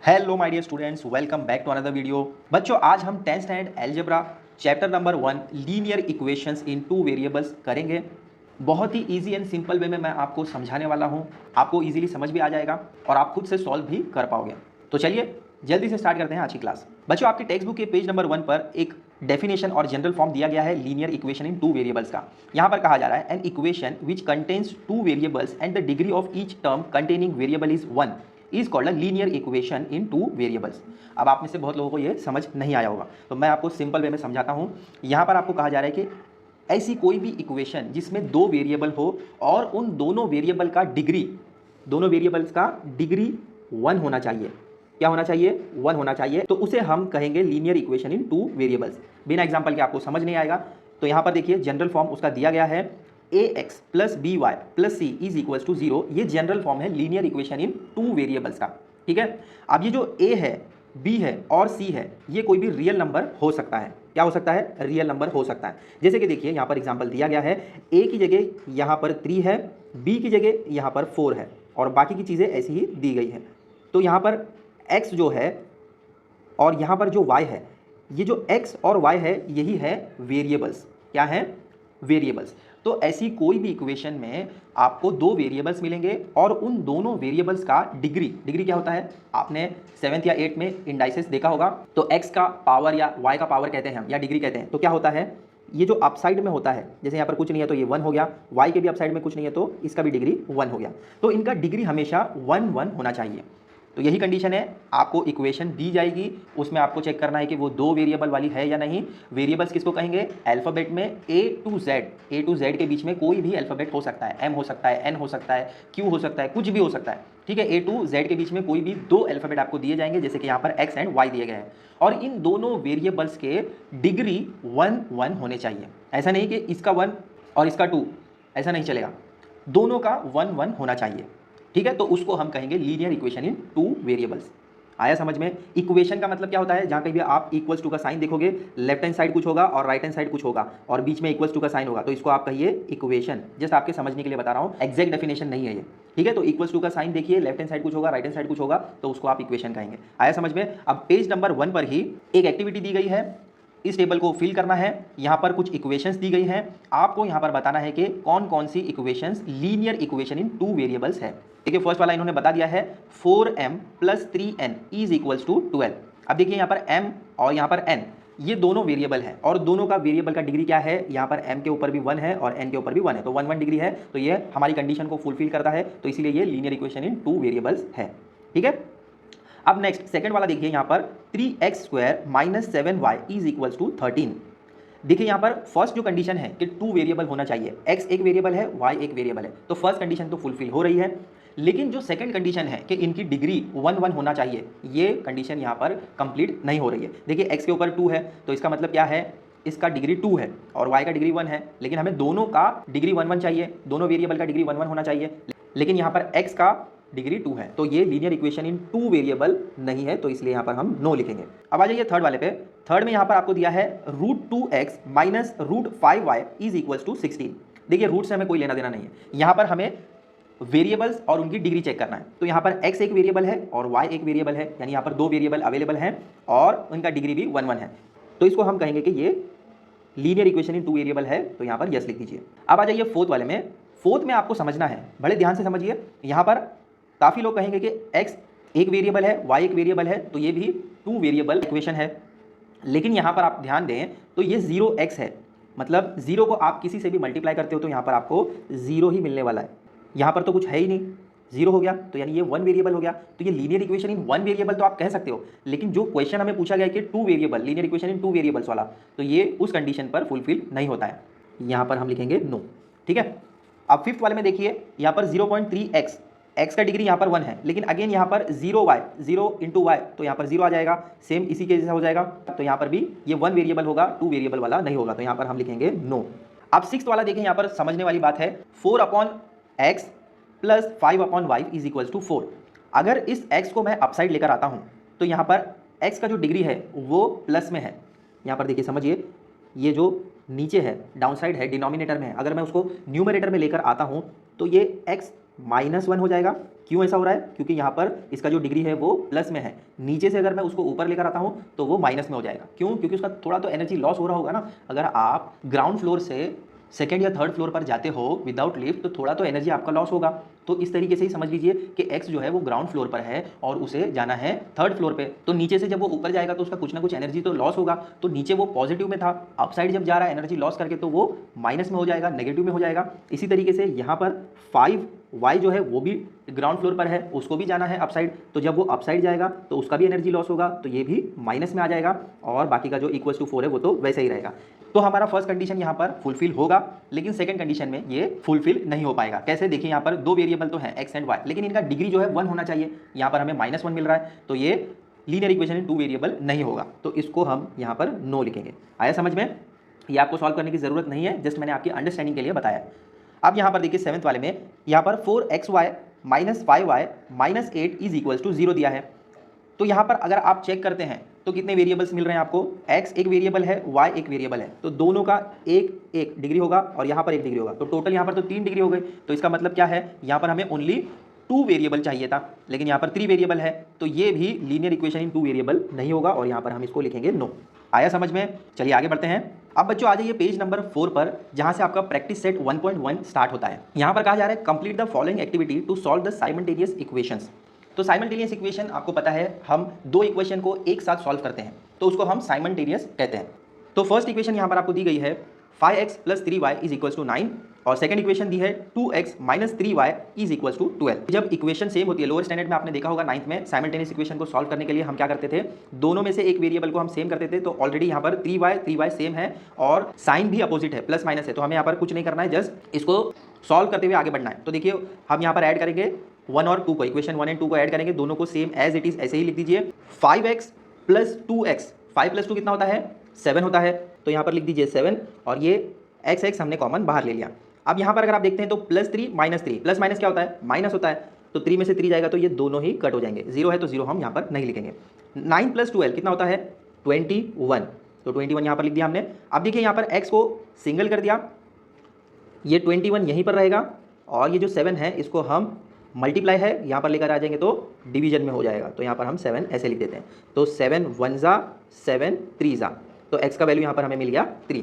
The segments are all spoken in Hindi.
Hello my dear students, welcome back to another video. बच्चों, आज हम 10th standard algebra chapter number 1 linear equations in two variables करेंगे। बहुत ही इजी एंड सिंपल वे में मैं आपको समझाने वाला हूं। आपको इजीली समझ भी आ जाएगा और आप खुद से सॉल्व भी कर पाओगे। तो चलिए जल्दी से स्टार्ट करते हैं आज की क्लास। बच्चों, आपकी टेक्स्ट बुक के पेज नंबर 1 पर एक डेफिनेशन और जनरल फॉर्म दिया गया है linear equation in two variables का। यहां पर कहा जा रहा है an equation which contains two variables and the degree of each term containing variable is 1 is called a linear equation in two variables. अब आप में से बहुत लोगों को ये समझ नहीं आया होगा, तो मैं आपको सिंपल वे में समझाता हूँ। यहाँ पर आपको कहा जा रहा है कि ऐसी कोई भी इक्वेशन जिसमें दो वेरिएबल हो और उन दोनों वेरिएबल का डिग्री, दोनों वेरिएबल्स का डिग्री 1 होना चाहिए। क्या होना चाहिए? 1 होना चाहिए। तो उसे हम कहेंगे linear equation in two variables. बिना एग्जाम्पल के आपको समझ नहीं आएगा। तो यहाँ पर देखिए जनरल फॉर्म उसका दिया गया है ax plus b y plus c is equal to 0। ये जनरल फॉर्म है linear equation in two variables का। ठीक है। अब ये जो a है, b है और c है, ये कोई भी रियल नंबर हो सकता है। क्या हो सकता है? रियल नंबर हो सकता है। जैसे कि देखिए यहाँ पर एग्जांपल दिया गया है, a की जगह यहाँ पर 3 है, b की जगह यहाँ पर 4 है और बाकी की चीज़ें ऐसी ही दी गई है। तो यहाँ पर x जो है और यहाँ पर जो y है, ये जो x और y है यही है वेरिएबल्स। क्या है? वेरिएबल्स। तो ऐसी कोई भी इक्वेशन में आपको दो वेरिएबल्स मिलेंगे और उन दोनों वेरिएबल्स का डिग्री क्या होता है? आपने 7th या 8th में इंडाइसेस देखा होगा। तो x का पावर या y का पावर कहते हैं हम, या डिग्री कहते हैं। तो क्या होता है? ये जो अपसाइड में होता है, जैसे यहाँ पर कुछ नहीं है तो ये 1 हो गया, y के भी अपसाइड में कुछ नहीं है तो इसका भी डिग्री 1 हो गया। तो इनका डिग्री हमेशा 1 1 होना चाहिए। तो यही कंडीशन है। आपको इक्वेशन दी जाएगी, उसमें आपको चेक करना है कि वो दो वेरिएबल वाली है या नहीं। वेरिएबल्स किसको कहेंगे? अल्फ़ाबेट में ए टू जेड के बीच में कोई भी अल्फ़ाबेट हो सकता है। एम हो सकता है, एन हो सकता है, क्यू हो सकता है, कुछ भी हो सकता है। ठीक है। ए टू जेड के बीच में कोई भी दो अल्फ़ाबेट आपको दिए जाएंगे, जैसे कि यहाँ पर एक्स एंड वाई दिए गए हैं। और इन दोनों वेरिएबल्स के डिग्री 1 1 होने चाहिए। ऐसा नहीं कि इसका 1 और इसका 2, ऐसा नहीं चलेगा। दोनों का 1 1 होना चाहिए। ठीक है। तो उसको हम कहेंगे linear equation in two variables. आया समझ में? इक्वेशन का मतलब क्या होता है? जहां कहीं भी आप इक्वल्स टू का साइन देखोगे, लेफ्ट हैंड साइड कुछ होगा और राइट हैंड साइड कुछ होगा और बीच में इक्वल्स टू का साइन होगा, तो इसको आप कहिए इक्वेशन। जस्ट आपके समझने के लिए बता रहा हूं, एग्जैक्ट डेफिनेशन नहीं है ये। ठीक है। तो इक्वल्स टू का साइन देखिए, लेफ्ट हैंड साइड कुछ होगा, राइट हैंड साइड कुछ होगा, तो उसको आप इक्वेशन कहेंगे। आया समझ में? अब पेज नंबर 1 पर ही एक एक्टिविटी दी गई है, इस टेबल को फिल करना है। यहाँ पर कुछ इक्वेशंस दी गई हैं, आपको यहाँ पर बताना है कि कौन कौन सी equations linear equation in two variables है। देखिए फर्स्ट वाला इन्होंने बता दिया है 4m plus 3n is equals to 12। अब देखिए यहाँ पर m और यहाँ पर n, ये दोनों वेरिएबल हैं और दोनों का वेरिएबल का डिग्री क्या है? यहाँ पर m के ऊपर भी 1 है और n के ऊपर भी 1 है, तो 1 1 डिग्री है। तो ये हमारी कंडीशन को फुलफिल करता है, तो इसीलिए ये linear equation in two variables है। ठीक है। अब नेक्स्ट सेकंड वाला देखिए, यहाँ पर 3x² minus 7y is equals to 13। देखिए यहाँ पर फर्स्ट जो कंडीशन है कि टू वेरिएबल होना चाहिए, x एक वेरिएबल है, y एक वेरिएबल है, तो फर्स्ट कंडीशन तो फुलफिल हो रही है। लेकिन जो सेकंड कंडीशन है कि इनकी डिग्री 1 1 होना चाहिए, ये कंडीशन यहाँ पर कंप्लीट नहीं हो रही है। देखिए x के ऊपर 2 है, तो इसका मतलब क्या है? इसका डिग्री 2 है और y का डिग्री 1 है, लेकिन हमें दोनों का डिग्री 1 1 चाहिए, दोनों वेरिएबल का डिग्री 1 1 होना चाहिए। लेकिन यहाँ पर x का डिग्री 2 है, तो ये linear equation in two variable नहीं है, तो इसलिए यहाँ पर हम नो लिखेंगे। अब आ जाइए थर्ड वाले पे। थर्ड में यहाँ पर आपको दिया है √2x minus √5y is equals to 16। देखिए रूट से हमें कोई लेना देना नहीं है, यहाँ पर हमें वेरिएबल्स और उनकी डिग्री चेक करना है। तो यहाँ पर x एक वेरिएबल है और y एक वेरिएबल है, यानी यहाँ पर दो वेरिएबल अवेलेबल हैं और उनका डिग्री भी 1 1 है, तो इसको हम कहेंगे कि ये linear equation in two variable है, तो यहाँ पर यस लिख दीजिए। अब आ जाइए फोर्थ वाले में। फोर्थ में आपको समझना है, बड़े ध्यान से समझिए। यहाँ पर काफ़ी लोग कहेंगे कि x एक वेरिएबल है, y एक वेरिएबल है, तो ये भी टू वेरिएबल इक्वेशन है। लेकिन यहाँ पर आप ध्यान दें तो ये 0x है, मतलब 0 को आप किसी से भी मल्टीप्लाई करते हो तो यहाँ पर आपको 0 ही मिलने वाला है। यहाँ पर तो कुछ है ही नहीं, 0 हो गया, तो यानी ये 1 वेरिएबल हो गया। तो ये लीनियर इक्वेशन इन 1 वेरिएबल तो आप कह सकते हो, लेकिन जो क्वेश्चन हमें पूछा गया कि two variable, linear equation in two variables वाला, तो ये उस कंडीशन पर फुलफिल नहीं होता है। यहाँ पर हम लिखेंगे नो। ठीक है। अब फिफ्थ वाले में देखिए, यहाँ पर 0.3x, x का डिग्री यहाँ पर 1 है, लेकिन अगेन यहाँ पर 0y, 0 इंटू वाई, तो यहाँ पर 0 आ जाएगा, सेम इसी के जैसा हो जाएगा। तो यहाँ पर भी ये 1 वेरिएबल होगा, टू वेरिएबल वाला नहीं होगा, तो यहाँ पर हम लिखेंगे नो। अब सिक्स्थ वाला देखें, यहाँ पर समझने वाली बात है, 4/x plus 5/y is equals to 4। अगर इस x को मैं अपसाइड लेकर आता हूँ तो यहाँ पर x का जो डिग्री है वो प्लस में है। यहाँ पर देखिए समझिए, ये जो नीचे है डाउन साइड है, डिनोमिनेटर में है, अगर मैं उसको न्यूमरेटर में लेकर आता हूँ तो ये x -1 हो जाएगा। क्यों ऐसा हो रहा है? क्योंकि यहाँ पर इसका जो डिग्री है वो प्लस में है, नीचे से अगर मैं उसको ऊपर लेकर आता हूँ तो वो माइनस में हो जाएगा। क्यों? क्योंकि उसका थोड़ा तो एनर्जी लॉस हो रहा होगा ना। अगर आप ग्राउंड फ्लोर से सेकंड या थर्ड फ्लोर पर जाते हो विदाउट लिफ्ट तो थोड़ा तो एनर्जी आपका लॉस होगा। तो इस तरीके से ही समझ लीजिए कि एक्स जो है वो ग्राउंड फ्लोर पर है और उसे जाना है थर्ड फ्लोर पे, तो नीचे से जब वो ऊपर जाएगा तो उसका कुछ ना कुछ एनर्जी तो लॉस होगा। तो नीचे वो पॉजिटिव में था, अपसाइड जब जा रहा है एनर्जी लॉस करके तो वो माइनस में हो जाएगा, नेगेटिव में हो जाएगा। इसी तरीके से यहाँ पर 5y जो है वो भी ग्राउंड फ्लोर पर है, उसको भी जाना है अपसाइड, तो जब वो अपसाइड जाएगा तो उसका भी एनर्जी लॉस होगा, तो ये भी माइनस में आ जाएगा और बाकी का जो =4 है वो तो वैसे ही रहेगा। तो हमारा फर्स्ट कंडीशन यहाँ पर फुलफिल होगा, लेकिन सेकंड कंडीशन में ये फुलफिल नहीं हो पाएगा। कैसे? देखिए यहाँ पर दो वेरिएबल तो हैं एक्स एंड वाई, लेकिन इनका डिग्री जो है 1 होना चाहिए। यहाँ पर हमें -1 मिल रहा है, तो ये लीनियर इक्वेशन इन 2 वेरिएबल नहीं होगा, तो इसको हम यहाँ पर नो लिखेंगे। आया समझ में? ये आपको सॉल्व करने की जरूरत नहीं है, जस्ट मैंने आपकी अंडरस्टैंडिंग के लिए बताया। अब यहाँ पर देखिए 7th वाले में यहाँ पर 4xy - 5y - 8 = 0 दिया है। तो यहाँ पर अगर आप चेक करते हैं तो कितने वेरिएबल्स मिल रहे हैं आपको? x एक वेरिएबल है, y एक वेरिएबल है, तो दोनों का एक डिग्री होगा और यहाँ पर 1 डिग्री होगा, तो टोटल यहाँ पर तो 3 डिग्री हो गई। तो इसका मतलब क्या है? यहाँ पर हमें ओनली 2 वेरिएबल चाहिए था, लेकिन यहाँ पर 3 वेरिएबल है, तो ये भी लीनियर इक्वेशन इन 2 वेरिएबल नहीं होगा और यहाँ पर हम इसको लिखेंगे नो। आया समझ में? चलिए आगे बढ़ते हैं। अब बच्चों आ जाइए पेज नंबर 4 पर, जहाँ से आपका प्रैक्टिस सेट 1.1 स्टार्ट होता है। यहाँ पर कहा जा रहा है complete the following activity to solve the simultaneous equations. तो साइमल्टेनियस इक्वेशन आपको पता है, हम दो इक्वेशन को एक साथ सॉल्व करते हैं, तो उसको हम साइमल्टेनियस कहते हैं। तो फर्स्ट इक्वेशन यहाँ पर आपको दी गई है 5x + 3y = 9 और सेकंड इक्वेशन दी है 2x - 3y = 12। जब इक्वेशन सेम होती है, लोअर स्टैंडर्ड में आपने देखा होगा 9th में, साइमल्टेनियस इक्वेशन को सॉल्व करने के लिए हम क्या करते थे? दोनों में से एक वेरिएबल को हम सेम करते थे। तो ऑलरेडी यहाँ पर 3y सेम है और साइन भी अपोजिट है, प्लस माइनस है, तो हमें यहाँ पर कुछ नहीं करना है, जस्ट इसको सॉल्व करते हुए आगे बढ़ना है। तो देखिए हम यहाँ पर ऐड करेंगे 1 और 2 को, इक्वेशन 1 एंड 2 को ऐड करेंगे, दोनों को सेम एज इट इज ऐसे ही लिख दीजिए। 5x + 2x, 5 + 2 कितना होता है? 7 होता है, तो यहाँ पर लिख दीजिए 7 और ये x हमने कॉमन बाहर ले लिया। अब यहाँ पर अगर आप देखते हैं तो +3 - 3, प्लस माइनस क्या होता है? माइनस होता है, तो 3 में से 3 जाएगा तो ये दोनों ही कट हो जाएंगे। 0 है तो 0 हम यहाँ पर नहीं लिखेंगे। 9 + 12 कितना होता है? 21, तो 21 यहाँ पर लिख दिया हमने। अब देखिए यहाँ पर x को सिंगल कर दिया, ये 21 यहीं पर रहेगा और ये जो 7 है इसको हम मल्टीप्लाई है यहाँ पर लेकर आ जाएंगे तो डिवीजन में हो जाएगा, तो यहाँ पर हम 7 ऐसे लिख देते हैं। तो 7 1 ज़ा 7 3 ज़ा, तो x का वैल्यू यहाँ पर हमें मिल गया 3।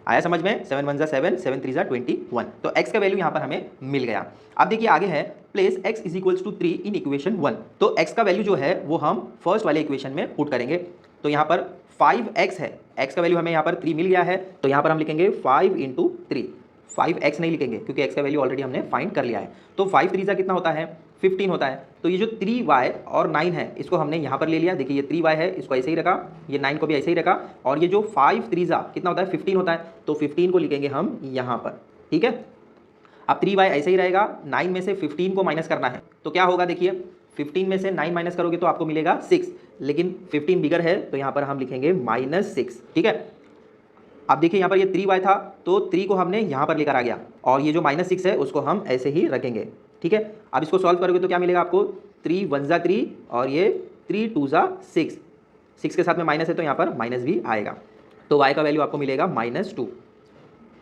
आया समझ में? 7 1 ज़ा 7, 7 3 ज़ा 21, तो x का वैल्यू यहाँ पर हमें मिल गया। अब देखिए आगे है प्लेस x = 3 इन इक्वेशन 1। तो x का वैल्यू जो है वो हम फर्स्ट वाले इक्वेशन में पुट करेंगे। तो यहाँ पर 5x है, x का वैल्यू हमें यहाँ पर 3 मिल गया है, तो यहाँ पर हम लिखेंगे 5 × 3। 5x नहीं लिखेंगे क्योंकि x का वैल्यू ऑलरेडी हमने फाइंड कर लिया है। तो 5 3 ज़ा कितना होता है? 15 होता है। तो ये जो 3y और 9 है इसको हमने यहाँ पर ले लिया, देखिए ये 3y है, इसको ऐसे ही रखा, ये 9 को भी ऐसे ही रखा, और ये जो 5 3 ज़ा कितना होता है? 15 होता है, तो 15 को लिखेंगे हम यहाँ पर, ठीक है। अब 3y ऐसे ही रहेगा, 9 में से 15 को माइनस करना है, तो क्या होगा? देखिए 15 में से 9 माइनस करोगे तो आपको मिलेगा 6, लेकिन 15 बिगर है तो यहाँ पर हम लिखेंगे -6, ठीक है। अब देखिए यहाँ पर ये 3y था, तो 3 को हमने यहाँ पर लेकर आ गया और ये जो -6 है उसको हम ऐसे ही रखेंगे, ठीक है। अब इसको सॉल्व करोगे तो क्या मिलेगा आपको? 3 1 ज़ा 3 और ये 3 2 ज़ा 6, 6 के साथ में माइनस है तो यहाँ पर माइनस भी आएगा, तो y का वैल्यू आपको मिलेगा -2।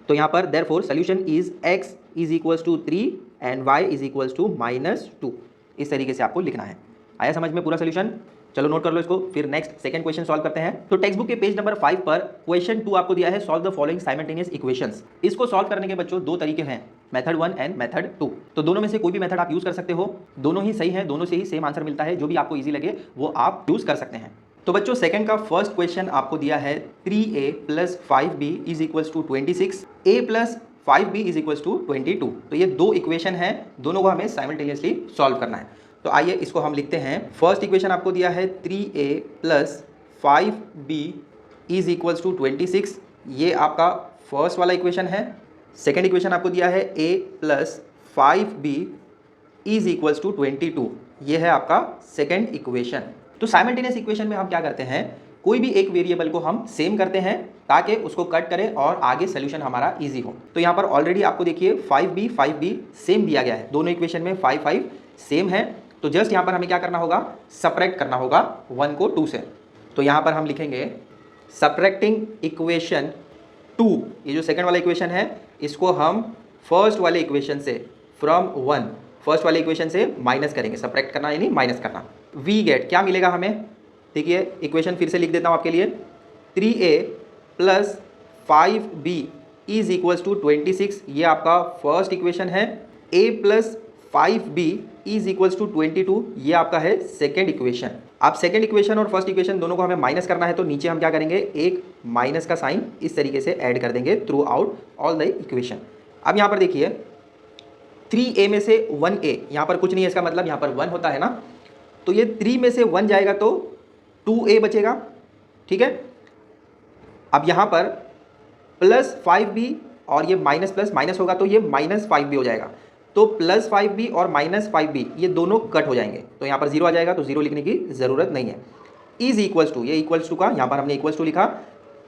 तो यहाँ पर therefore solution is x = 3 and y = -2। इस तरीके से आपको लिखना है। आया समझ में पूरा सॉल्यूशन? चलो नोट कर लो इसको, फिर नेक्स्ट सेकंड क्वेश्चन सॉल्व करते हैं। तो टेक्स्ट बुक के पेज नंबर 5 पर क्वेश्चन 2 आपको दिया है solve the following simultaneous equations. इसको सॉल्व करने के बच्चों दो तरीके हैं, मेथड 1 एंड मेथड 2। तो दोनों में से कोई भी मेथड आप यूज कर सकते हो, दोनों ही सही है, दोनों से ही सेम आंसर मिलता है, जो भी आपको ईजी लगे वो आप यूज कर सकते हैं। तो बच्चों सेकंड का फर्स्ट क्वेश्चन आपको दिया है 3a + 5b = 26, a + 5b = 22। तो ये दो इक्वेशन है, दोनों को हमें साइमल्टेनियसली सॉल्व करना है। तो आइए इसको हम लिखते हैं। फर्स्ट इक्वेशन आपको दिया है 3a + 5b = 26, ये आपका फर्स्ट वाला इक्वेशन है। सेकंड इक्वेशन आपको दिया है a + 5b = 22, ये है आपका सेकंड इक्वेशन। तो साइमल्टेनियस इक्वेशन में हम क्या करते हैं? कोई भी एक वेरिएबल को हम सेम करते हैं ताकि उसको कट करें और आगे सोल्यूशन हमारा इजी हो। तो यहाँ पर ऑलरेडी आपको देखिए 5b सेम दिया गया है, दोनों इक्वेशन में 5 5 सेम है, तो जस्ट यहाँ पर हमें क्या करना होगा? सब्ट्रैक्ट करना होगा 1 को 2 से। तो यहाँ पर हम लिखेंगे सब्ट्रैक्टिंग इक्वेशन 2, ये जो सेकंड वाला इक्वेशन है इसको हम फर्स्ट वाले इक्वेशन से फ्रॉम 1 फर्स्ट वाले इक्वेशन से माइनस करेंगे, सब्ट्रैक्ट करना यानी माइनस करना। वी गेट क्या मिलेगा हमें, देखिए इक्वेशन फिर से लिख देता हूँ आपके लिए, 3a plus 5b is equals to 26, ये आपका फर्स्ट इक्वेशन है। a plus 5b is equals to 22, ये आपका है सेकेंड इक्वेशन। अब सेकेंड इक्वेशन और फर्स्ट इक्वेशन दोनों को हमें माइनस करना है, तो नीचे हम क्या करेंगे, एक माइनस का साइन इस तरीके से ऐड कर देंगे through out all the equation. अब यहाँ पर देखिए 3a में से 1a, यहाँ पर कुछ नहीं है, इसका मतलब यहाँ पर 1 होता है ना, तो ये 3 में से 1 जाएगा तो 2a बचेगा, ठीक है। अब यहाँ पर प्लस 5b और ये माइनस प्लस माइनस होगा तो ये माइनस 5b हो जाएगा, तो प्लस 5b और माइनस 5b ये दोनों कट हो जाएंगे, तो यहाँ पर 0 आ जाएगा, तो 0 लिखने की ज़रूरत नहीं है। इज इक्वल्स टू, ये इक्वल्स टू का यहाँ पर हमने इक्वल्स टू लिखा,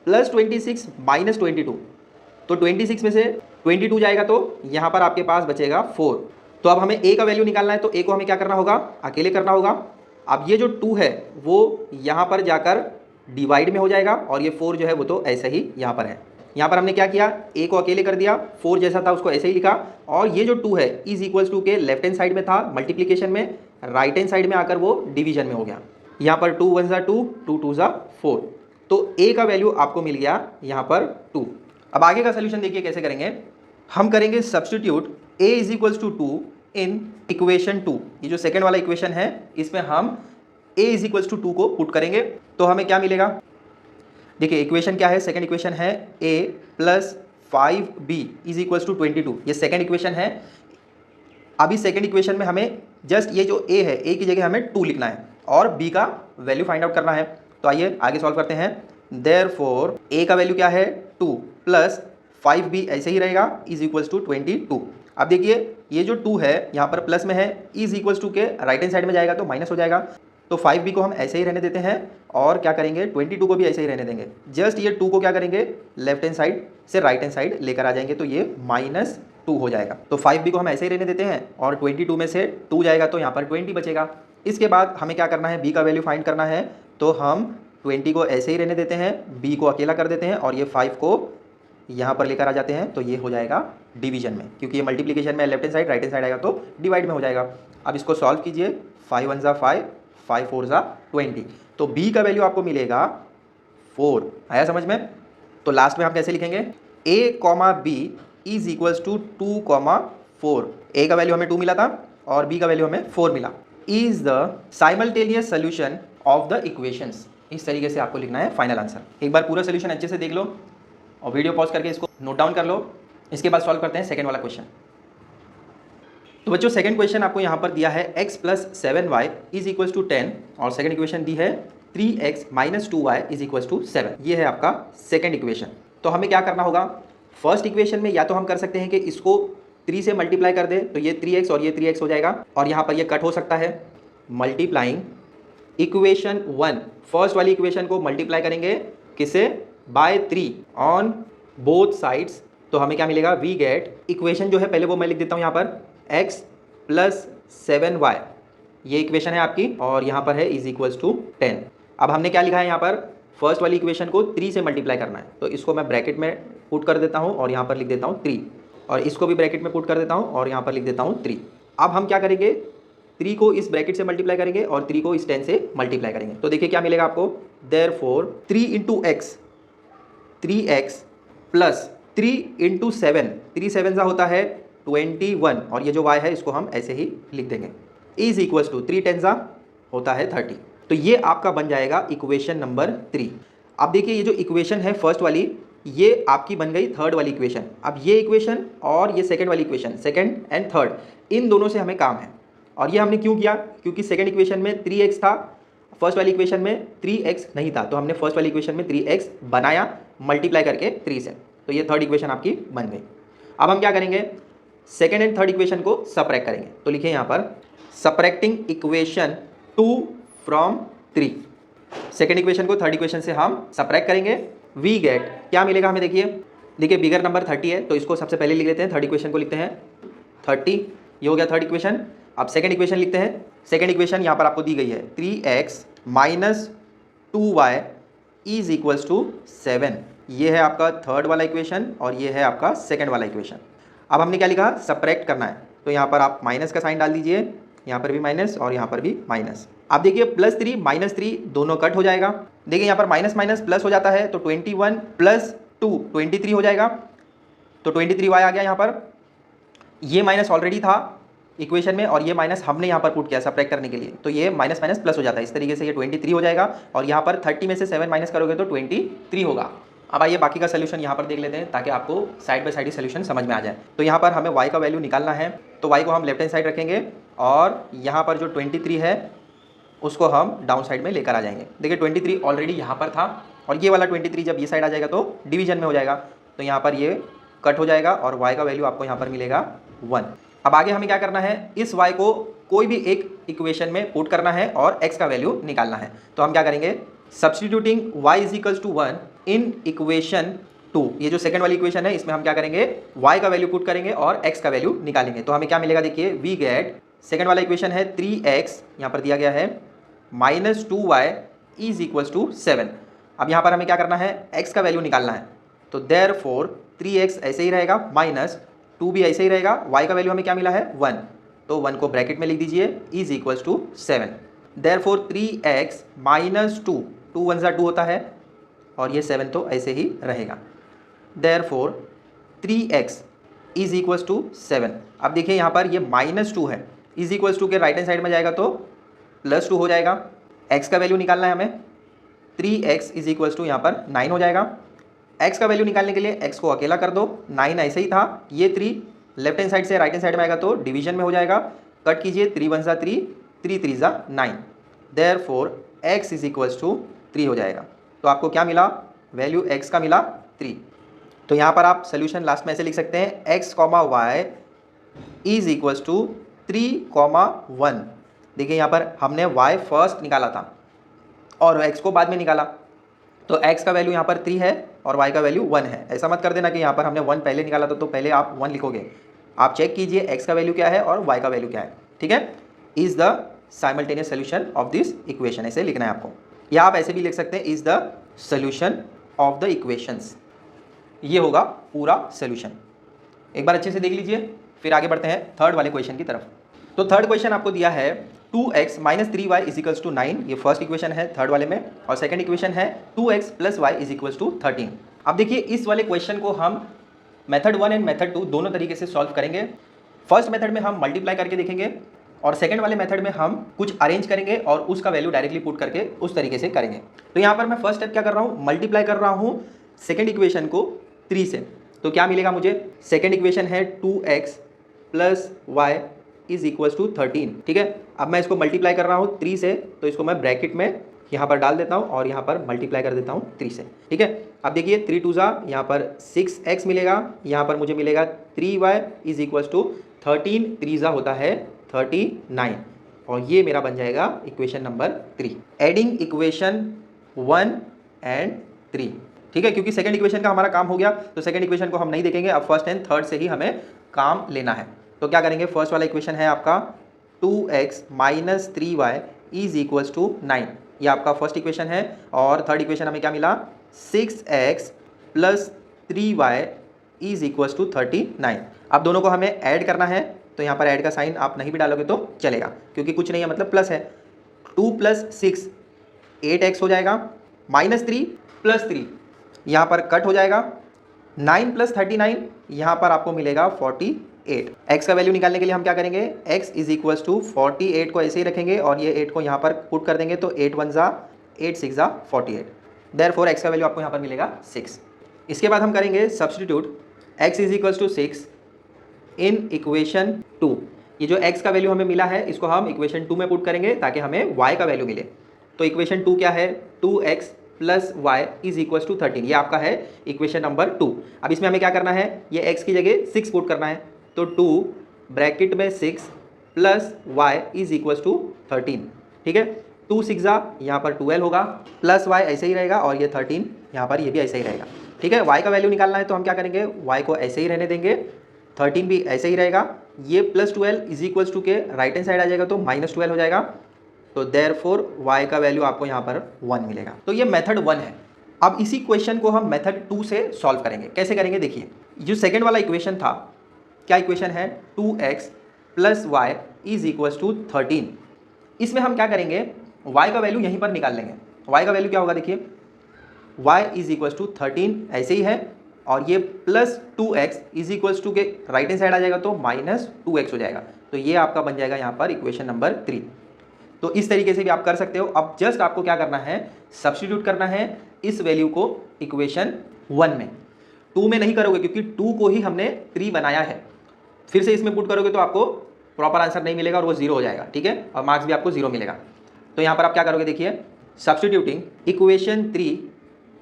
प्लस 26 माइनस 22, तो 26 में से 22 जाएगा तो यहाँ पर आपके पास बचेगा 4। तो अब हमें a का वैल्यू निकालना है, तो a को हमें क्या करना होगा, अकेले करना होगा। अब ये जो 2 है वो यहाँ पर जाकर डिवाइड में हो जाएगा, और ये 4 जो है वो तो ऐसे ही यहाँ पर है। यहाँ पर हमने क्या किया, a को अकेले कर दिया, 4 जैसा था उसको ऐसे ही लिखा, और ये जो 2 है इज इक्वल्स टू के लेफ्ट हैंड साइड में था मल्टीप्लिकेशन में, राइट हैंड साइड में आकर वो डिवीजन में हो गया। यहाँ पर 2 1 ज़ा 2, 2 2 ज़ा 4, तो a का वैल्यू आपको मिल गया यहाँ पर 2। अब आगे का सोल्यूशन देखिए कैसे करेंगे, हम करेंगे substitute a is equals to 2 in equation 2, ये जो सेकेंड वाला इक्वेशन है इसमें हम a इज इक्वल्स टू 2 को पुट करेंगे, तो हमें क्या मिलेगा, देखिए इक्वेशन क्या है, सेकंड इक्वेशन है a plus 5b is equals to 22, ये सेकंड इक्वेशन है। अभी सेकंड इक्वेशन में हमें जस्ट ये जो a है, a की जगह हमें 2 लिखना है और b का वैल्यू फाइंड आउट करना है। तो आइए आगे सॉल्व करते हैं। देयरफॉर a का वैल्यू क्या है 2 प्लस 5b ऐसे ही रहेगा इज इक्वल्स टू 22। अब देखिए ये जो 2 है यहाँ पर प्लस में है, इज इक्वल्स टू के राइट हैंड साइड में जाएगा तो माइनस हो जाएगा, तो 5b को हम ऐसे ही रहने देते हैं और क्या करेंगे 22 को भी ऐसे ही रहने देंगे। जस्ट ये 2 को क्या करेंगे लेफ्ट हैंड साइड से राइट हैंड साइड लेकर आ जाएंगे, तो ये -2 हो जाएगा। तो 5b को हम ऐसे ही रहने देते हैं और 22 में से 2 जाएगा तो यहाँ पर 20 बचेगा। इसके बाद हमें क्या करना है, b का वैल्यू फाइंड करना है, तो हम 20 को ऐसे ही रहने देते हैं, b को अकेला कर देते हैं और ये 5 को यहाँ पर लेकर आ जाते हैं, तो ये हो जाएगा डिवीजन में, क्योंकि ये मल्टीप्लिकेशन में left hand side right hand side आएगा तो डिवाइड में हो जाएगा। अब इसको सॉल्व कीजिए, 5 1 ज़ा 5, 5 4 ज़ा 20, तो b का वैल्यू आपको मिलेगा 4। आया समझ में? तो लास्ट में हम कैसे लिखेंगे, a comma b is equals to 2 comma 4। a का वैल्यू हमें 2 मिला था और b का वैल्यू हमें 4 मिला। Is the simultaneous solution of the equations, इस तरीके से आपको लिखना है फाइनल आंसर। एक बार पूरा सोल्यूशन अच्छे से देख लो और वीडियो पॉज करके इसको नोट डाउन कर लो। इसके बाद सॉल्व करते हैं सेकेंड वाला क्वेश्चन। तो बच्चों सेकंड क्वेश्चन आपको यहाँ पर दिया है x plus 7y is equals to 10 और सेकंड इक्वेशन दी है 3x minus 2y is equals to 7। ये है आपका सेकंड इक्वेशन। तो हमें क्या करना होगा, फर्स्ट इक्वेशन में या तो हम कर सकते हैं कि इसको 3 से मल्टीप्लाई कर दे तो ये 3x और ये 3x हो जाएगा और यहाँ पर ये कट हो सकता है। मल्टीप्लाइंग इक्वेशन 1, फर्स्ट वाली इक्वेशन को मल्टीप्लाई करेंगे किसे, बाय 3 ऑन बोथ साइड्स, तो हमें क्या मिलेगा, वी गेट इक्वेशन जो है पहले वो मैं लिख देता हूँ यहाँ पर x प्लस 7y, ये इक्वेशन है आपकी और यहाँ पर है इज इक्वल्स टू 10। अब हमने क्या लिखा है यहाँ पर, फर्स्ट वाली इक्वेशन को 3 से मल्टीप्लाई करना है, तो इसको मैं ब्रैकेट में पुट कर देता हूँ और यहाँ पर लिख देता हूँ 3 और इसको भी ब्रैकेट में पुट कर देता हूँ और यहाँ पर लिख देता हूँ 3। अब हम क्या करेंगे, 3 को इस ब्रैकेट से मल्टीप्लाई करेंगे और 3 को इस 10 से मल्टीप्लाई करेंगे, तो देखिए क्या मिलेगा आपको, therefore 3 into x 3x plus 3 into 7, 3 7 सा होता है 21 और ये जो y है इसको हम ऐसे ही लिख देंगे, इज इक्वल्स टू 3 10 सा होता है 30। तो ये आपका बन जाएगा इक्वेशन नंबर 3। अब देखिए ये जो इक्वेशन है फर्स्ट वाली ये आपकी बन गई थर्ड वाली इक्वेशन। अब ये इक्वेशन और ये सेकंड वाली इक्वेशन, सेकंड एंड थर्ड, इन दोनों से हमें काम है। और ये हमने क्यों किया, क्योंकि सेकंड इक्वेशन में 3x था, फर्स्ट वाली इक्वेशन में 3x नहीं था, तो हमने फर्स्ट वाली इक्वेशन में 3x बनाया मल्टीप्लाई करके 3 से, तो ये थर्ड इक्वेशन आपकी बन गई। अब हम क्या करेंगे, सेकेंड एंड थर्ड इक्वेशन को सब्ट्रैक्ट करेंगे, तो लिखिए यहाँ पर subtracting equation 2 from 3। Second equation को थर्ड इक्वेशन से हम सब्ट्रैक्ट करेंगे, वी गेट क्या मिलेगा हमें, देखिए बिगर नंबर 30 है तो इसको सबसे पहले लिख लेते हैं, थर्ड इक्वेशन को लिखते हैं 30, ये हो गया थर्ड इक्वेशन। अब सेकेंड इक्वेशन लिखते हैं, सेकेंड इक्वेशन यहाँ पर आपको दी गई है 3x minus 2y is equals to 7, ये है आपका थर्ड वाला इक्वेशन और ये है आपका सेकेंड वाला इक्वेशन। अब हमने क्या लिखा, सब्ट्रैक्ट करना है, तो यहाँ पर आप माइनस का साइन डाल दीजिए, यहाँ पर भी माइनस और यहाँ पर भी माइनस। आप देखिए +3 -3 दोनों कट हो जाएगा। देखिए यहाँ पर माइनस माइनस प्लस हो जाता है, तो 21 + 2 23 हो जाएगा। तो 23y आ गया यहाँ पर। ये माइनस ऑलरेडी था इक्वेशन में और ये माइनस हमने यहाँ पर पुट किया सब्ट्रैक्ट करने के लिए, तो ये माइनस माइनस प्लस हो जाता है। इस तरीके से ये 23 हो जाएगा और यहाँ पर 30 में से 7 माइनस करोगे तो 23 होगा। अब आइए बाकी का सोल्यूशन यहाँ पर देख लेते हैं ताकि आपको side by side he solution समझ में आ जाए। तो यहाँ पर हमें y का वैल्यू निकालना है, तो y को हम लेफ्ट हैंड साइड रखेंगे और यहाँ पर जो 23 है उसको हम डाउन साइड में लेकर आ जाएंगे। देखिए 23 ऑलरेडी यहाँ पर था और ये वाला 23 जब ये साइड आ जाएगा तो डिवीजन में हो जाएगा, तो यहाँ पर ये कट हो जाएगा और y का वैल्यू आपको यहाँ पर मिलेगा 1। अब आगे हमें क्या करना है, इस y को कोई भी एक इक्वेशन में पुट करना है और x का वैल्यू निकालना है। तो हम क्या करेंगे, सब्स्टिट्यूटिंग y = 1 इन इक्वेशन 2, ये जो सेकंड वाली इक्वेशन है इसमें हम क्या करेंगे, y का वैल्यू पुट करेंगे और x का वैल्यू निकालेंगे। तो हमें क्या मिलेगा, देखिए वी गेट, सेकंड वाला इक्वेशन है 3x यहाँ पर दिया गया है -2y = 7। अब यहाँ पर हमें क्या करना है, x का वैल्यू निकालना है, तो देयरफॉर 3x ऐसे ही रहेगा, -2 भी ऐसे ही रहेगा, y का वैल्यू हमें क्या मिला है 1, तो 1 को ब्रैकेट में लिख दीजिए = 7। देयरफॉर 3x - 2, 2 1 2 होता है और ये 7 तो ऐसे ही रहेगा। Therefore 3x = 7। अब देखिए यहाँ पर ये -2 है, = के राइट हैंड साइड में जाएगा तो +2 हो जाएगा। x का वैल्यू निकालना है हमें, 3x = यहाँ पर 9 हो जाएगा। x का वैल्यू निकालने के लिए x को अकेला कर दो, 9 ऐसे ही था, ये 3 लेफ्ट हैंड साइड से राइट हैंड साइड में आएगा तो डिवीजन में हो जाएगा, कट कीजिए, 3 1 3, 3 3 9। देयरफॉर x = 3 हो जाएगा। तो आपको क्या मिला, वैल्यू x का मिला 3। तो यहाँ पर आप सोल्यूशन लास्ट में ऐसे लिख सकते हैं, x, y = 3, 1। देखिए यहाँ पर हमने y फर्स्ट निकाला था और x को बाद में निकाला, तो x का वैल्यू यहाँ पर 3 है और y का वैल्यू 1 है। ऐसा मत कर देना कि यहाँ पर हमने 1 पहले निकाला था तो पहले आप 1 लिखोगे। आप चेक कीजिए x का वैल्यू क्या है और y का वैल्यू क्या है, ठीक है। Is the simultaneous solution of this equation, ऐसे लिखना है आपको, या आप ऐसे भी लिख सकते हैं, is the solution of the equations. ये होगा पूरा सोल्यूशन। एक बार अच्छे से देख लीजिए, फिर आगे बढ़ते हैं थर्ड वाले क्वेश्चन की तरफ। तो थर्ड क्वेश्चन आपको दिया है 2x - 3y = 9, ये फर्स्ट इक्वेशन है थर्ड वाले में, और सेकंड इक्वेशन है 2x + y = 13। अब देखिए इस वाले क्वेश्चन को हम मेथड 1 एंड मेथड 2 दोनों तरीके से सॉल्व करेंगे। फर्स्ट मेथड में हम मल्टीप्लाई करके देखेंगे और सेकंड वाले मेथड में हम कुछ अरेंज करेंगे और उसका वैल्यू डायरेक्टली पुट करके उस तरीके से करेंगे। तो यहाँ पर मैं फर्स्ट स्टेप क्या कर रहा हूँ, मल्टीप्लाई कर रहा हूँ सेकंड इक्वेशन को 3 से। तो क्या मिलेगा मुझे, सेकंड इक्वेशन है 2x + y = 13, ठीक है। अब मैं इसको मल्टीप्लाई कर रहा हूँ 3 से, तो इसको मैं ब्रैकेट में यहाँ पर डाल देता हूँ और यहाँ पर मल्टीप्लाई कर देता हूँ 3 से, ठीक है। अब देखिए 3 2 यहाँ पर 6x मिलेगा, यहाँ पर मुझे मिलेगा 3y = 13, 3 होता है 39, और ये मेरा बन जाएगा equation number 3। Adding equation 1 and 3, ठीक है, क्योंकि सेकंड इक्वेशन का हमारा काम हो गया तो सेकंड इक्वेशन को हम नहीं देखेंगे, अब फर्स्ट एंड थर्ड से ही हमें काम लेना है। तो क्या करेंगे, फर्स्ट वाला इक्वेशन है आपका 2x - 3y = 9, ये आपका फर्स्ट इक्वेशन है, और थर्ड इक्वेशन हमें क्या मिला, 6x + 3y = 39। अब दोनों को हमें ऐड करना है, तो यहाँ पर ऐड का साइन आप नहीं भी डालोगे तो चलेगा, क्योंकि कुछ नहीं है मतलब प्लस है। 2 + 6 8x हो जाएगा, -3 + 3 यहाँ पर कट हो जाएगा, 9 + 39 यहाँ पर आपको मिलेगा 48। x का वैल्यू निकालने के लिए हम क्या करेंगे, x = 48 को ऐसे ही रखेंगे और ये 8 को यहाँ पर पुट कर देंगे, तो 8 1 8 6 48। देयरफॉर x का वैल्यू आपको यहाँ पर मिलेगा 6। इसके बाद हम करेंगे सब्स्टिट्यूट x = 6 इन इक्वेशन 2। ये जो x का वैल्यू हमें मिला है इसको हम इक्वेशन 2 में पुट करेंगे ताकि हमें y का वैल्यू मिले। तो इक्वेशन 2 क्या है, 2x + y = 13, ये आपका है इक्वेशन नंबर 2। अब इसमें हमें क्या करना है, ये x की जगह 6 पुट करना है, तो 2 ब्रैकेट में 6 + y = 13, ठीक है। 2 6 यहाँ पर 12 होगा, प्लस y ऐसे ही रहेगा और ये 13 यहाँ पर ये भी ऐसे ही रहेगा, ठीक है। y का वैल्यू निकालना है तो हम क्या करेंगे, y को ऐसे ही रहने देंगे, 13 भी ऐसे ही रहेगा, ये +12 = के राइट हैंड साइड आ जाएगा तो -12 हो जाएगा, तो देयरफॉर y का वैल्यू आपको यहाँ पर 1 मिलेगा। तो ये मेथड 1 है। अब इसी क्वेश्चन को हम मेथड 2 से सॉल्व करेंगे। कैसे करेंगे, देखिए जो सेकंड वाला इक्वेशन था, क्या इक्वेशन है, 2x plus y is equals to 13। इसमें हम क्या करेंगे, y का वैल्यू यहीं पर निकाल लेंगे। y का वैल्यू क्या होगा, देखिए y इज इक्वल्स टू 13 ऐसे ही है, और ये plus 2x is equals to के राइट हैंड साइड आ जाएगा तो माइनस 2x हो जाएगा। तो ये आपका बन जाएगा यहाँ पर इक्वेशन नंबर 3। तो इस तरीके से भी आप कर सकते हो। अब जस्ट आपको क्या करना है, सब्स्टिट्यूट करना है इस वैल्यू को इक्वेशन 1 में। 2 में नहीं करोगे क्योंकि 2 को ही हमने 3 बनाया है, फिर से इसमें पुट करोगे तो आपको प्रॉपर आंसर नहीं मिलेगा और वो 0 हो जाएगा, ठीक है, और मार्क्स भी आपको 0 मिलेगा। तो यहाँ पर आप क्या करोगे, देखिए सब्स्टिट्यूटिंग इक्वेशन 3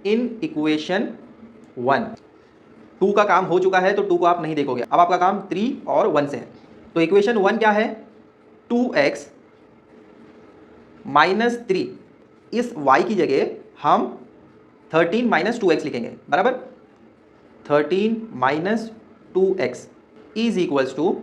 इन इक्वेशन 1। 2 का काम हो चुका है तो 2 को आप नहीं देखोगे, अब आपका काम 3 और 1 से है। तो इक्वेशन 1 क्या है, 2x माइनस 3, इस y की जगह हम 13 माइनस 2x लिखेंगे, बराबर। 13 minus 2x is equals to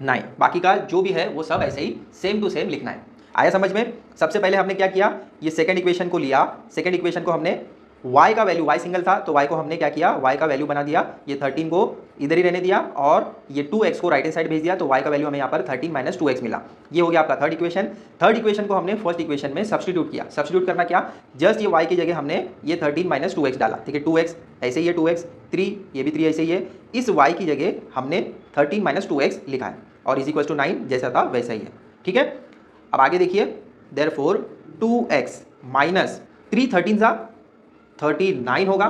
9। बाकी का जो भी है वो सब ऐसे ही सेम टू सेम लिखना है। आया समझ में। सबसे पहले हमने क्या किया, ये सेकंड इक्वेशन को लिया, सेकंड इक्वेशन को हमने y का वैल्यू, y सिंगल था तो y को हमने क्या किया, y का वैल्यू बना दिया, ये 13 को इधर ही रहने दिया और ये 2x को राइट हैंड साइड भेज दिया, तो y का वैल्यू हमें यहाँ पर 13 माइनस 2x मिला। ये हो गया आपका थर्ड इक्वेशन। थर्ड इक्वेशन को हमने फर्स्ट इक्वेशन में सब्स्टिट्यूट किया। सब्स्टिट्यूट करना क्या, जस्ट ये y की जगह हमने ये 13 माइनस 2x डाला, ठीक है, 2x ऐसे ही है, 2x 3, ये भी 3 ऐसे ही है, इस y की जगह हमने 13 माइनस 2x लिखा है और इज इक्वल टू 9 जैसा था वैसा ही है, ठीक है। अब आगे देखिए, देयरफॉर 2x माइनस 3 13 सा 39 होगा,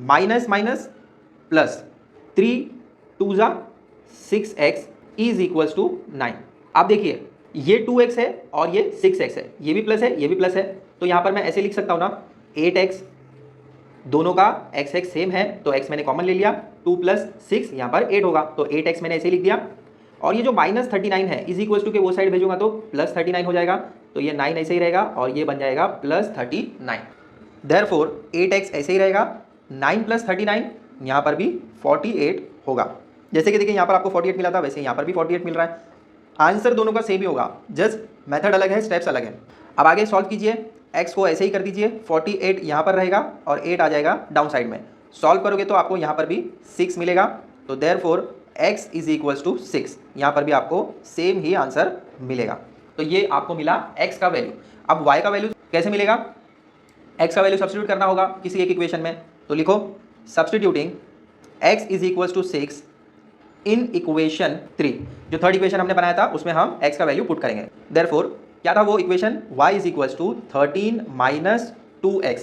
माइनस माइनस प्लस 3 2 जा 6x इज इक्वल्स टू 9। अब देखिए ये 2x है और ये 6x है, ये भी प्लस है ये भी प्लस है, तो यहाँ पर मैं ऐसे लिख सकता हूँ ना, 8x, दोनों का x x सेम है तो x मैंने कॉमन ले लिया, 2 प्लस 6 यहाँ पर 8 होगा तो 8x मैंने ऐसे लिख दिया। और ये जो माइनस 39 है इज इक्वल्स टू के वो साइड भेजूंगा तो प्लस 39 हो जाएगा, तो ये 9 ऐसे ही रहेगा और ये बन जाएगा प्लस 39। देयरफॉर 8x ऐसे ही रहेगा, 9 प्लस 39 यहाँ पर भी 48 होगा। जैसे कि देखिए यहाँ पर आपको 48 मिला था वैसे यहाँ पर भी 48 मिल रहा है। आंसर दोनों का सेम ही होगा, जस्ट मेथड अलग है, स्टेप्स अलग है। अब आगे सॉल्व कीजिए, x को ऐसे ही कर दीजिए, 48 यहाँ पर रहेगा और 8 आ जाएगा डाउन साइड में। सॉल्व करोगे तो आपको यहाँ पर भी 6 मिलेगा, तो therefore x is equals to 6, यहाँ पर भी आपको सेम ही आंसर मिलेगा। तो ये आपको मिला x का वैल्यू। अब y का वैल्यू कैसे मिलेगा, x का वैल्यू सब्स्टिट्यूट करना होगा किसी एक इक्वेशन में, तो लिखो substituting x is equals to 6 in equation 3। जो थर्ड इक्वेशन हमने बनाया था उसमें हम x का वैल्यू पुट करेंगे। देयरफॉर क्या था वो equation, y is equals to 13 minus 2x,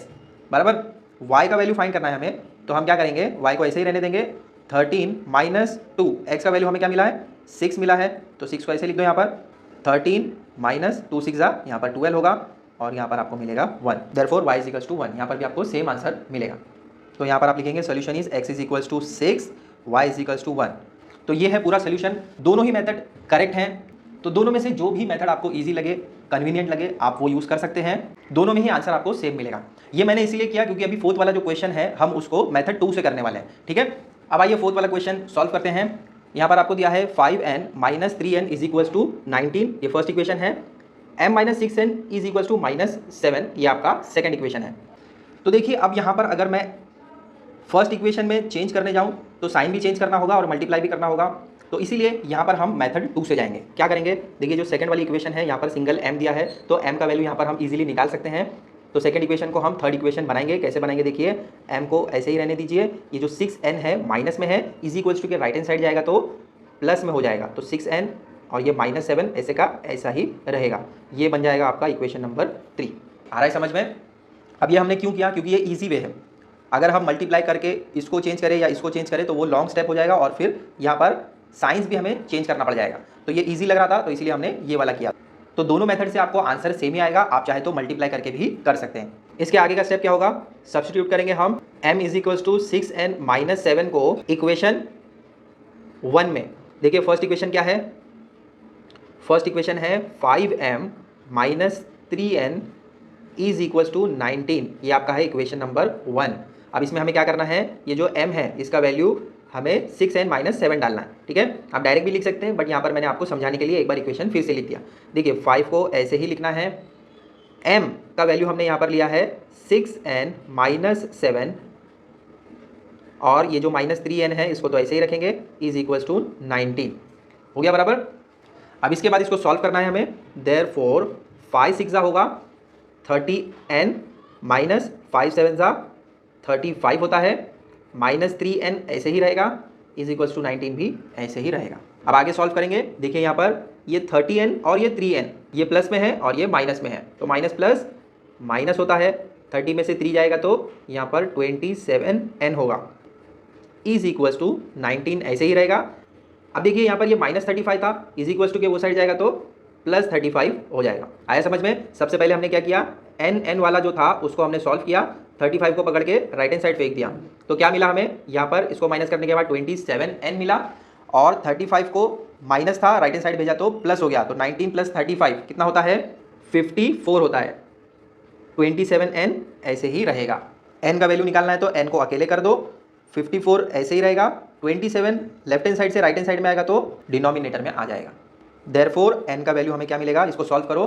बराबर। y का वैल्यू फाइंड करना है हमें, तो हम क्या करेंगे, y को ऐसे ही रहने देंगे, 13 माइनस 2, x का वैल्यू हमें क्या मिला है, 6 मिला है, तो 6 को ऐसे लिख दो यहाँ पर, 13 माइनस 2 6 यहाँ पर 12 होगा और यहाँ पर आपको मिलेगा 1। Therefore y is equals to 1, यहाँ पर भी आपको सेम आंसर मिलेगा। तो यहाँ पर आप लिखेंगे solution is x is equals to 6, y is equals to 1। तो ये है पूरा सोल्यूशन। दोनों ही मेथड करेक्ट हैं, तो दोनों में से जो भी मेथड आपको ईजी लगे, कन्वीनियंट लगे, आप वो यूज़ कर सकते हैं। दोनों में ही आंसर आपको सेम मिलेगा। ये मैंने इसीलिए किया क्योंकि अभी फोर्थ वाला जो क्वेश्चन है हम उसको मेथड 2 से करने वाले हैं, ठीक है। अब आइए फोर्थ वाला क्वेश्चन सॉल्व करते हैं। यहाँ पर आपको दिया है 5n minus 3n is equals to 19, ये फर्स्ट इक्वेशन है। m minus 6n is equals to minus 7, ये आपका सेकंड इक्वेशन है। तो देखिए अब यहाँ पर अगर मैं फर्स्ट इक्वेशन में चेंज करने जाऊँ तो साइन भी चेंज करना होगा और मल्टीप्लाई भी करना होगा, तो इसीलिए यहाँ पर हम मेथड 2 से जाएंगे। क्या करेंगे, देखिए जो सेकंड वाली इक्वेशन है यहाँ पर सिंगल m दिया है तो m का वैल्यू यहाँ पर हम इजीली निकाल सकते हैं। तो सेकंड इक्वेशन को हम थर्ड इक्वेशन बनाएंगे। कैसे बनाएंगे, देखिए m को ऐसे ही रहने दीजिए, ये जो 6n है माइनस में है, इज इक्वल्स टू के राइट हैंड साइड जाएगा तो प्लस में हो जाएगा, तो 6n और ये -7 ऐसे का ऐसा ही रहेगा। ये बन जाएगा आपका इक्वेशन नंबर 3। आ रहा है समझ में। अब ये हमने क्यों किया, क्योंकि ये ईजी वे है। अगर हम मल्टीप्लाई करके इसको चेंज करें या इसको चेंज करें तो वो लॉन्ग स्टेप हो जाएगा और फिर यहाँ पर साइंस भी हमें चेंज करना पड़ जाएगा। तो ये ईजी लग रहा था तो इसलिए हमने ये वाला किया। तो दोनों मेथड से आपको आंसर सेम ही आएगा, आप चाहे तो मल्टीप्लाई करके भी कर सकते हैं। इसके आगे का स्टेप क्या होगा, सब्स्टिट्यूट करेंगे हम m is equals to 6n minus 7 को इक्वेशन 1 में। देखिए फर्स्ट इक्वेशन क्या है, फर्स्ट इक्वेशन है 5m minus 3n is equals to 19, ये आपका है इक्वेशन नंबर 1। अब इसमें हमें क्या करना है, ये जो m है इसका वैल्यू हमें 6n माइनस 7 डालना है, ठीक है। आप डायरेक्ट भी लिख सकते हैं बट यहाँ पर मैंने आपको समझाने के लिए एक बार इक्वेशन फिर से लिख दिया। देखिए 5 को ऐसे ही लिखना है, m का वैल्यू हमने यहाँ पर लिया है 6n माइनस 7 और ये जो -3n है इसको तो ऐसे ही रखेंगे, इज इक्वल्स टू 19। हो गया बराबर। अब इसके बाद इसको सॉल्व करना है हमें। देयरफॉर 5 6 होगा 30n माइनस 5 7 35 होता है, माइनस 3n ऐसे ही रहेगा, इज इक्वल्स टू 19 भी ऐसे ही रहेगा। अब आगे सॉल्व करेंगे। देखिए यहाँ पर ये 30n और ये 3n, ये प्लस में है और ये माइनस में है, तो माइनस प्लस माइनस होता है, 30 में से 3 जाएगा तो यहाँ पर 27n होगा, इज इक्वल्स टू 19 ऐसे ही रहेगा। अब देखिए यहाँ पर ये माइनस 35 था, इज इक्वल्स टू के वो साइड जाएगा तो प्लस 35 हो जाएगा। आया समझ में? सबसे पहले हमने क्या किया, n वाला जो था उसको हमने सॉल्व किया, 35 को पकड़ के राइट हैंड साइड फेंक दिया, तो क्या मिला हमें यहाँ पर, इसको माइनस करने के बाद 27n मिला, और 35 को माइनस था राइट हैंड साइड भेजा तो प्लस हो गया, तो 19 प्लस 35 कितना होता है, 54 होता है। 27n ऐसे ही रहेगा। n का वैल्यू निकालना है तो n को अकेले कर दो, 54 ऐसे ही रहेगा, 27 लेफ्ट हैंड साइड से राइट हैंड साइड में आएगा तो डिनोमिनेटर में आ जाएगा। देयरफॉर n का वैल्यू हमें क्या मिलेगा, इसको सॉल्व करो।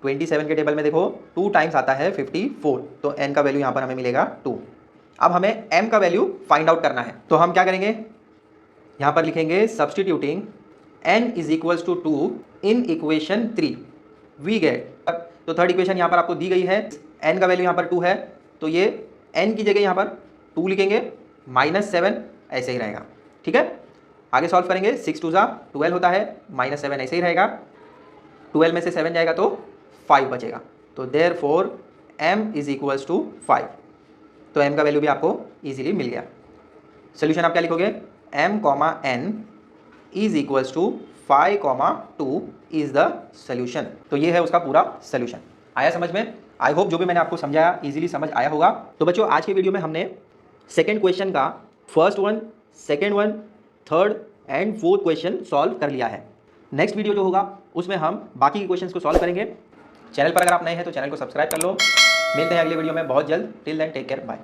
27 के टेबल में देखो 2 टाइम्स आता है 54, तो n का वैल्यू यहाँ पर हमें मिलेगा 2। अब हमें m का वैल्यू फाइंड आउट करना है, तो हम क्या करेंगे, यहाँ पर लिखेंगे substituting n is equals to 2 in equation 3 we get, तो थर्ड इक्वेशन यहाँ पर आपको दी गई है, n का वैल्यू यहाँ पर 2 है, तो ये n की जगह यहाँ पर 2 लिखेंगे, -7 ऐसे ही रहेगा। ठीक है, आगे सॉल्व करेंगे। 6 2 12 होता है, -7 ऐसे ही रहेगा, 12 में से 7 जाएगा तो 5 बचेगा, तो therefore m is equals to 5, तो m का वैल्यू भी आपको इजीली मिल गया। सोल्यूशन आप क्या लिखोगे, m n is equals to 5 2 is the solution, तो ये है उसका पूरा सोल्यूशन। आया समझ में? आई होप जो भी मैंने आपको समझाया इजीली समझ आया होगा। तो बच्चों आज के वीडियो में हमने सेकेंड क्वेश्चन का first one, second one, third and fourth question solve कर लिया है। नेक्स्ट वीडियो जो होगा उसमें हम बाकी के क्वेश्चंस को सॉल्व करेंगे। चैनल पर अगर आप नए हैं तो चैनल को सब्सक्राइब कर लो। मिलते हैं अगले वीडियो में बहुत जल्द। Till then take care, bye.